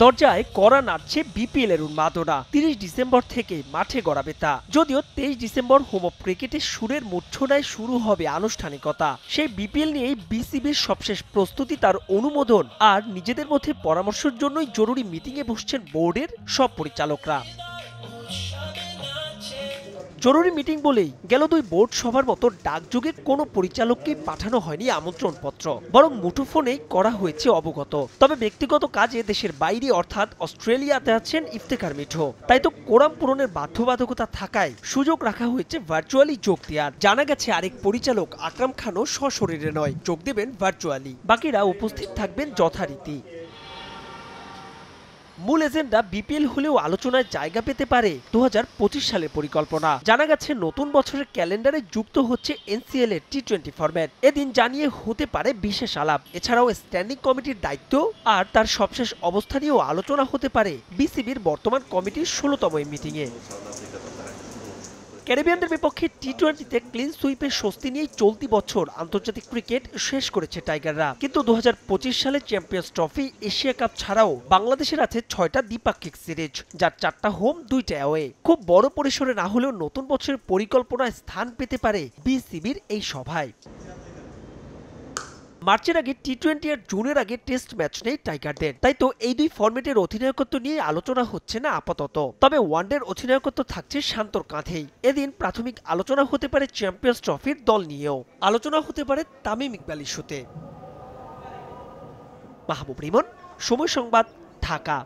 দরজায় কড়া নাড়ছে বিপিএল এর উন্মাদনা। ৩০ ডিসেম্বর থেকে মাঠে গড়াবে তা। যদিও ২৩ ডিসেম্বর হোম অফ ক্রিকেটের সুরের মূর্ছনায় শুরু হবে আনুষ্ঠানিকতা। সেই বিপিএল নিয়েই বিসিবির সবশেষ প্রস্তুতি, তার অনুমোদন আর নিজেদের মধ্যে পরামর্শের জন্যই জরুরি মিটিংয়ে বসছেন বোর্ডের সব পরিচালকরা। জরুরি মিটিং বলেই গেল ২ বোর্ড সভার মতো ডাকযোগে কোনো পরিচালককেই পাঠানো হয়নি আমন্ত্রণপত্র, বরং মুঠোফোনেই করা হয়েছে অবগত। তবে ব্যক্তিগত কাজে দেশের বাইরে অর্থাৎ অস্ট্রেলিয়াতে আছেন ইফতেখার মিঠু। তাই তো কোরাম পূরণের বাধ্যবাধকতা থাকায় সুযোগ রাখা হয়েছে ভার্চুয়ালি যোগ দেওয়ার। জানা গেছে আরেক পরিচালক আকরাম খানও সশরীরে নয়, যোগ দেবেন ভার্চুয়ালি। বাকিরা উপস্থিত থাকবেন যথারীতি। মূল এজেন্ডা বিপিএল হলেও আলোচনায় জায়গা পেতে পারে ২০২৫ সালের পরিকল্পনা। জানা গেছে নতুন বছরের ক্যালেন্ডারে যুক্ত হচ্ছে এনসিএল এর টি-20 ফরম্যাট। এদিন জানিয়ে হতে পারে বিশেষ আলাপ। এছাড়াও স্ট্যান্ডিং কমিটির দায়িত্ব আর তার সবশেষ অবস্থা নিয়েও আলোচনা হতে পারে বিসিবির বর্তমান কমিটির ১৬তম মিটিংয়ে। ক্যারিবিয়ানদের বিপক্ষে টি-20তে ক্লিন সুইপের স্বস্তি নিয়েই চলতি বছর আন্তর্জাতিক ক্রিকেট শেষ করেছে টাইগাররা। কিন্তু ২০২৫ সালে চ্যাম্পিয়ন্স ট্রফি, এশিয়া কাপ ছাড়াও বাংলাদেশের আছে ৬টা দ্বিপাক্ষিক সিরিজ, যার ৪টা হোম ২টা অ্যাওয়ে। খুব বড় পরিসরে না হলেও নতুন বছরের পরিকল্পনায় স্থান পেতে পারে বিসিবির এই সভায়। মার্চের আগে টি-20 আর জুনের আগে টেস্ট ম্যাচ নেই টাইগারদের। তাই তো এই ২ ফরম্যাটের অধিনায়কত্ব নিয়ে আলোচনা হচ্ছে না আপাতত। তবে ওয়ানডের অধিনায়কত্ব থাকছে শান্তর কাঁধেই। এদিন প্রাথমিক আলোচনা হতে পারে চ্যাম্পিয়ন্স ট্রফির দল নিয়েও। আলোচনা হতে পারে তামিম ইকবাল ইস্যুতে। মাহবুব রিমন, সময় সংবাদ, ঢাকা।